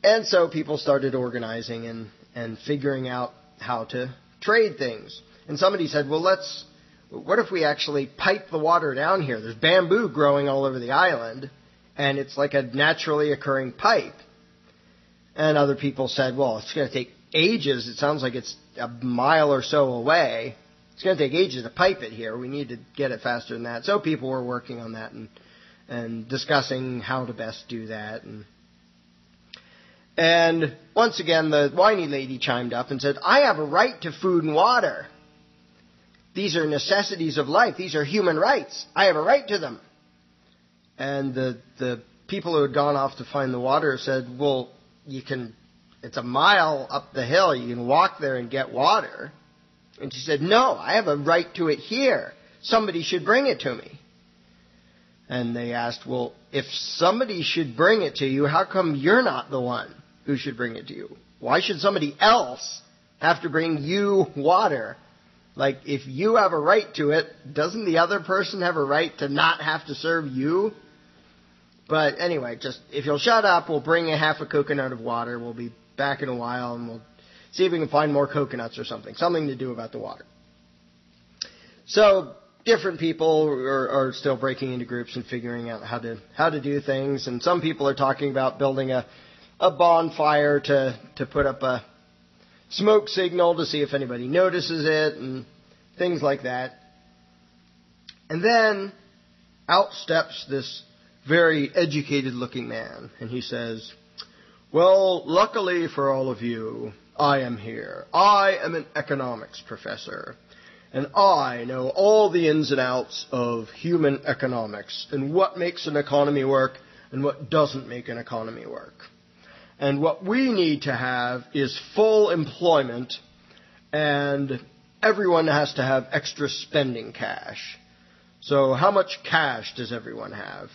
And so people started organizing and figuring out how to trade things. And somebody said, well, what if we actually pipe the water down here? There's bamboo growing all over the island, and it's like a naturally occurring pipe. And other people said, well, it's going to take ages. It sounds like it's a mile or so away. It's going to take ages to pipe it here. We need to get it faster than that. So people were working on that and discussing how to best do that. And once again, the whiny lady chimed up and said, I have a right to food and water. These are necessities of life. These are human rights. I have a right to them. And the people who had gone off to find the water said, well, it's a mile up the hill. You can walk there and get water. And she said, no, I have a right to it here. Somebody should bring it to me. And they asked, well, if somebody should bring it to you, how come you're not the one who should bring it to you? Why should somebody else have to bring you water? Like, if you have a right to it, doesn't the other person have a right to not have to serve you? But anyway, just if you'll shut up, we'll bring a half a coconut of water. We'll be back in a while, and we'll see if we can find more coconuts or something to do about the water. So different people are still breaking into groups and figuring out how to do things. And some people are talking about building a bonfire to put up a smoke signal to see if anybody notices it and things like that. And then out steps this very educated-looking man, and he says, well, luckily for all of you, I am here. I am an economics professor, and I know all the ins and outs of human economics and what makes an economy work and what doesn't make an economy work. And what we need to have is full employment, and everyone has to have extra spending cash. So how much cash does everyone have?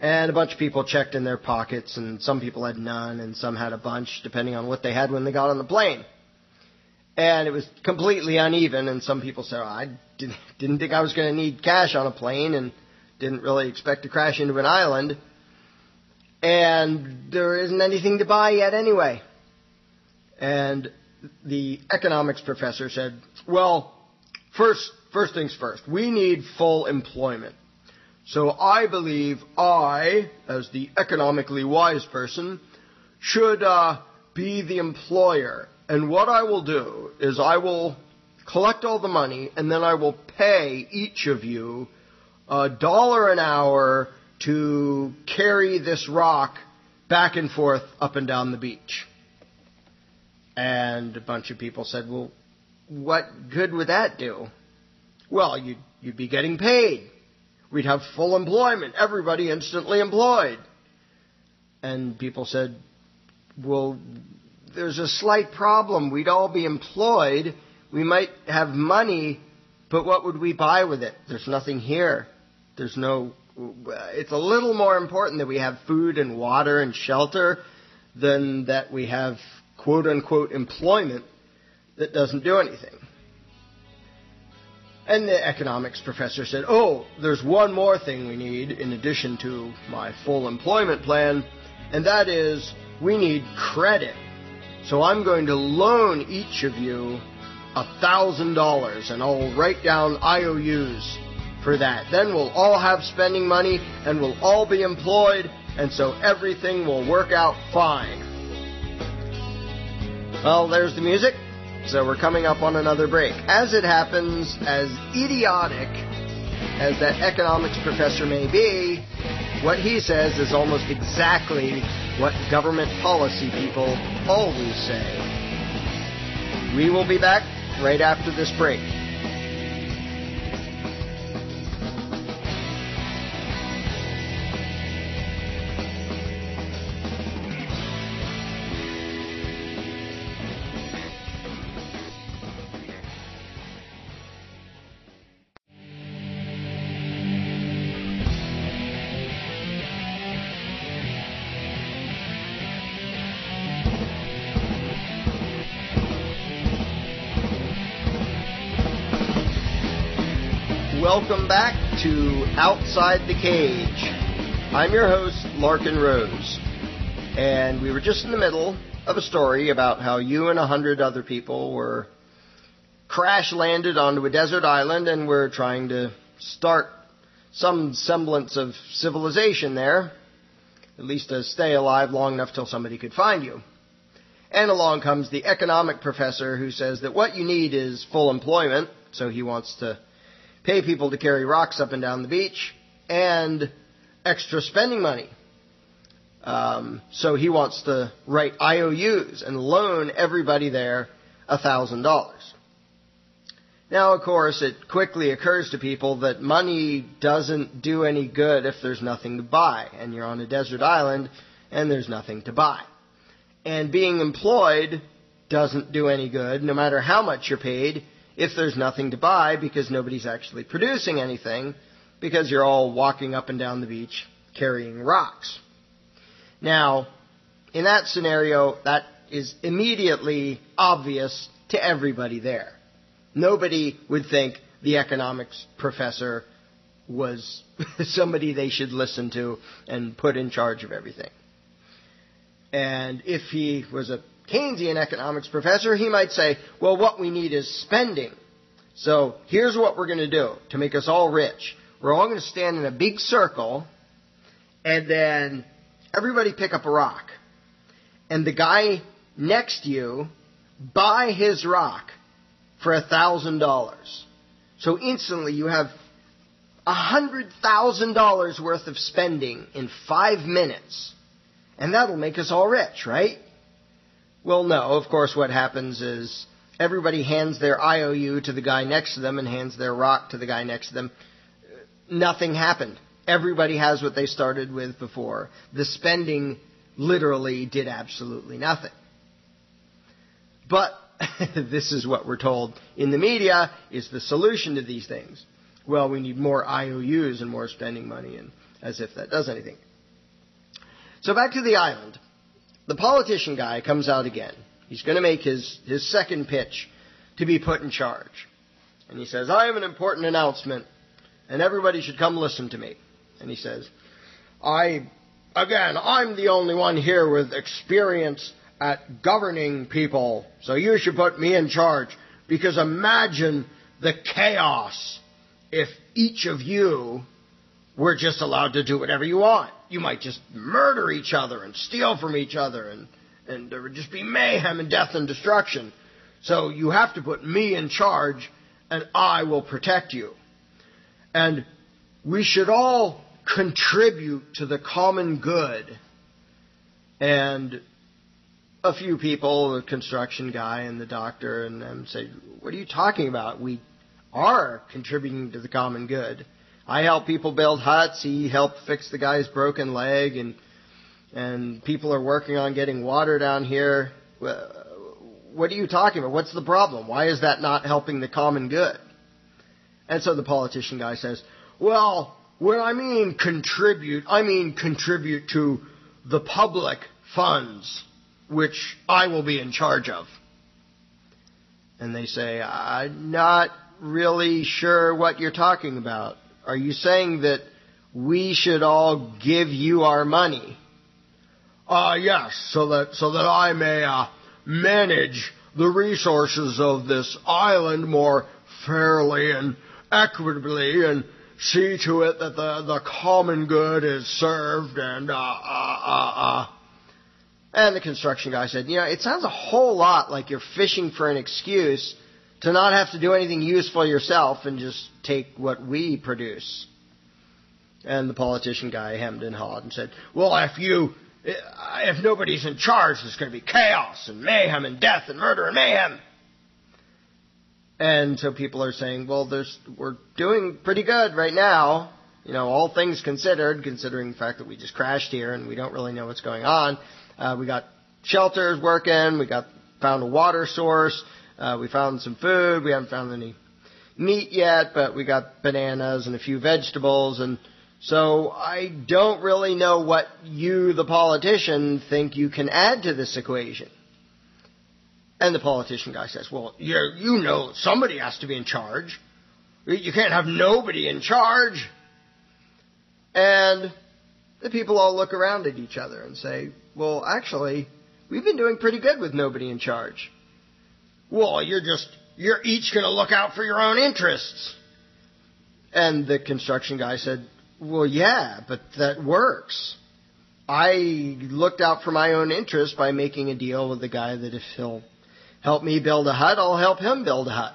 And a bunch of people checked in their pockets, and some people had none, and some had a bunch, depending on what they had when they got on the plane. And it was completely uneven, and some people said, I didn't think I was going to need cash on a plane, and didn't really expect to crash into an island. And there isn't anything to buy yet anyway. And the economics professor said, well, first things first, we need full employment. So I believe I, as the economically wise person, should be the employer. And what I will do is I will collect all the money, and then I will pay each of you $1 an hour to carry this rock back and forth up and down the beach. And a bunch of people said, well, what good would that do? Well, you'd be getting paid. We'd have full employment, everybody instantly employed. And people said, well, there's a slight problem. We'd all be employed. We might have money, but what would we buy with it? There's nothing here. It's a little more important that we have food and water and shelter than that we have quote-unquote employment that doesn't do anything. And the economics professor said, oh, there's one more thing we need in addition to my full employment plan, and that is we need credit. So I'm going to loan each of you $1,000, and I'll write down IOUs for that. Then we'll all have spending money, and we'll all be employed, and so everything will work out fine. Well, there's the music. So we're coming up on another break. As it happens, as idiotic as that economics professor may be, what he says is almost exactly what government policy people always say. We will be back right after this break. Welcome back to Outside the Cage. I'm your host, Larken Rose. And we were just in the middle of a story about how you and 100 other people were crash landed onto a desert island and were trying to start some semblance of civilization there, at least to stay alive long enough till somebody could find you. And along comes the economic professor who says that what you need is full employment, so he wants to pay people to carry rocks up and down the beach, and extra spending money. So he wants to write IOUs and loan everybody there $1,000. Now, of course, it quickly occurs to people that money doesn't do any good if there's nothing to buy, and you're on a desert island and there's nothing to buy. And being employed doesn't do any good, no matter how much you're paid, if there's nothing to buy, because nobody's actually producing anything, because you're all walking up and down the beach carrying rocks. Now, in that scenario, that is immediately obvious to everybody there. Nobody would think the economics professor was somebody they should listen to and put in charge of everything. And if he was a Keynesian economics professor, he might say, well, what we need is spending. So here's what we're going to do to make us all rich. We're all going to stand in a big circle, and then everybody pick up a rock. And the guy next to you, buy his rock for $1,000. So instantly you have $100,000 worth of spending in 5 minutes. And that'll make us all rich, right? Well, no. Of course, what happens is everybody hands their IOU to the guy next to them and hands their rock to the guy next to them. Nothing happened. Everybody has what they started with before. The spending literally did absolutely nothing. But this is what we're told in the media is the solution to these things. Well, we need more IOUs and more spending money, and as if that does anything. So back to the island. The politician guy comes out again. He's going to make his second pitch to be put in charge. And he says, I have an important announcement, and everybody should come listen to me. And he says, I'm the only one here with experience at governing people, so you should put me in charge, because imagine the chaos if each of you were just allowed to do whatever you want. You might just murder each other and steal from each other, and there would just be mayhem and death and destruction. So you have to put me in charge, and I will protect you. And we should all contribute to the common good. And a few people, the construction guy and the doctor, and them say, what are you talking about? We are contributing to the common good. I help people build huts. He helped fix the guy's broken leg, and people are working on getting water down here. What are you talking about? What's the problem? Why is that not helping the common good? And so the politician guy says, well, when I mean contribute to the public funds, which I will be in charge of. And they say, I'm not really sure what you're talking about. Are you saying that we should all give you our money? Yes, so that I may manage the resources of this island more fairly and equitably, and see to it that the common good is served, and And the construction guy said, it sounds a whole lot like you're fishing for an excuse to not have to do anything useful yourself and just take what we produce. And the politician guy hemmed and hawed and said, well, if nobody's in charge, there's going to be chaos and mayhem and death and murder and mayhem. And so people are saying, well, we're doing pretty good right now. All things considered, considering the fact that we just crashed here and we don't really know what's going on. We got shelters working. We found a water source. We found some food. We haven't found any meat yet, but we got bananas and a few vegetables. And so I don't really know what you, the politician, think you can add to this equation. And the politician guy says, well, somebody has to be in charge. You can't have nobody in charge. And the people all look around at each other and say, well, actually, we've been doing pretty good with nobody in charge. Well, you're each going to look out for your own interests. And the construction guy said, well, yeah, but that works. I looked out for my own interest by making a deal with the guy that if he'll help me build a hut, I'll help him build a hut.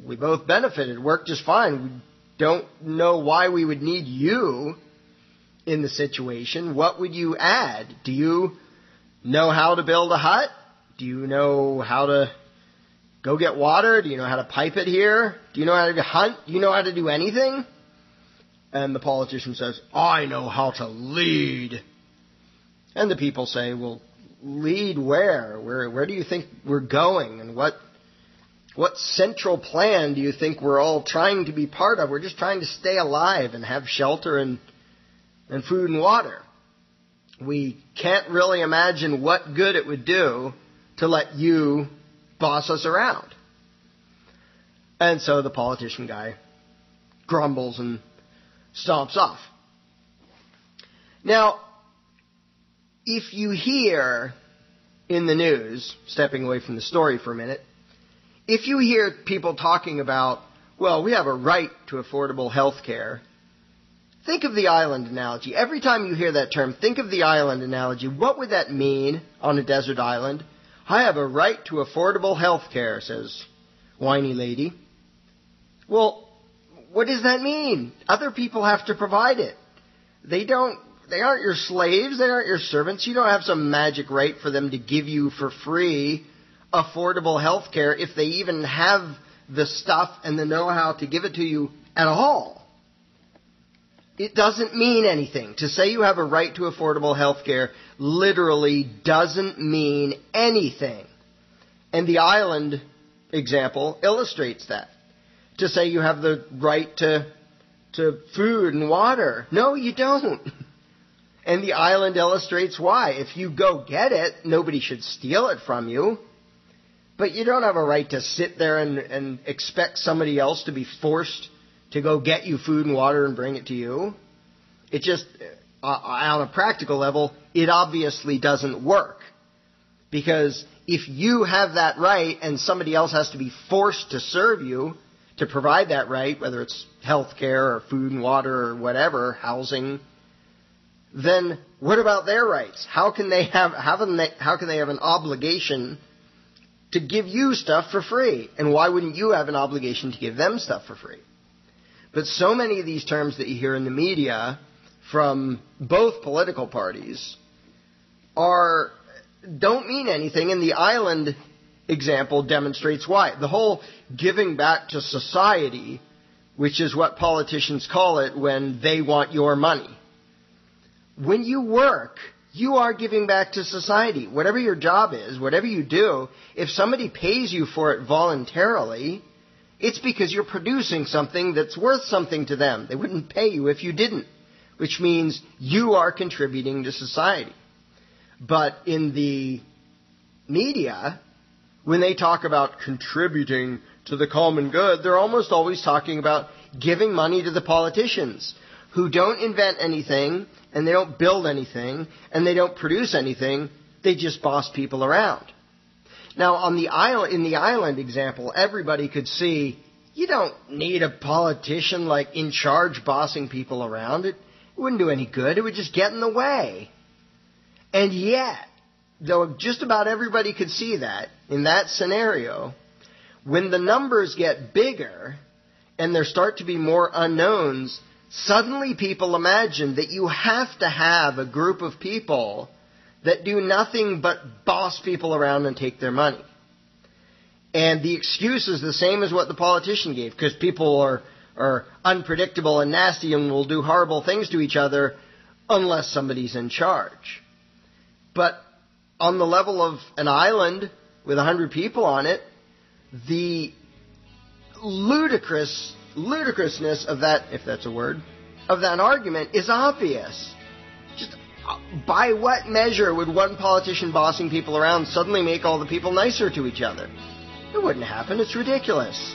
We both benefited. It worked just fine. We don't know why we would need you in the situation. What would you add? Do you know how to build a hut? Do you know how to go get water? Do you know how to pipe it here? Do you know how to hunt? Do you know how to do anything? And the politician says, I know how to lead. And the people say, well, lead where? Where do you think we're going? And what central plan do you think we're all trying to be part of? We're just trying to stay alive and have shelter and food and water. We can't really imagine what good it would do to let you boss us around. And so the politician guy grumbles and stomps off. Now, if you hear in the news, stepping away from the story for a minute, if you hear people talking about, well, we have a right to affordable health care, think of the island analogy. Every time you hear that term, think of the island analogy. What would that mean on a desert island? I have a right to affordable health care, says whiny lady. Well, what does that mean? Other people have to provide it. They aren't your slaves. They aren't your servants. You don't have some magic right for them to give you for free affordable health care if they even have the stuff and the know-how to give it to you at all. It doesn't mean anything. To say you have a right to affordable health care literally doesn't mean anything. And the island example illustrates that. To say you have the right to food and water. No, you don't. And the island illustrates why. If you go get it, nobody should steal it from you. But you don't have a right to sit there and expect somebody else to be forced to go get you food and water and bring it to you. It just, on a practical level, it obviously doesn't work. Because if you have that right and somebody else has to be forced to serve you, to provide that right, whether it's health care or food and water or whatever, housing, then what about their rights? How can they have an obligation to give you stuff for free? And why wouldn't you have an obligation to give them stuff for free? But so many of these terms that you hear in the media from both political parties don't mean anything, and the island example demonstrates why. The whole giving back to society, which is what politicians call it when they want your money. When you work, you are giving back to society. Whatever your job is, whatever you do, if somebody pays you for it voluntarily, it's because you're producing something that's worth something to them. They wouldn't pay you if you didn't, which means you are contributing to society. But in the media, when they talk about contributing to the common good, they're almost always talking about giving money to the politicians who don't invent anything, and they don't build anything, and they don't produce anything. They just boss people around. Now, in the island example, everybody could see you don't need a politician like in charge bossing people around. It wouldn't do any good. It would just get in the way. And yet, though just about everybody could see that, in that scenario, when the numbers get bigger and there start to be more unknowns, suddenly people imagine that you have to have a group of people that do nothing but boss people around and take their money. And the excuse is the same as what the politician gave, because people are unpredictable and nasty and will do horrible things to each other unless somebody's in charge. But on the level of an island with 100 people on it, the ludicrousness of that, if that's a word, of that argument is obvious. Just by what measure would one politician bossing people around suddenly make all the people nicer to each other? It wouldn't happen. It's ridiculous.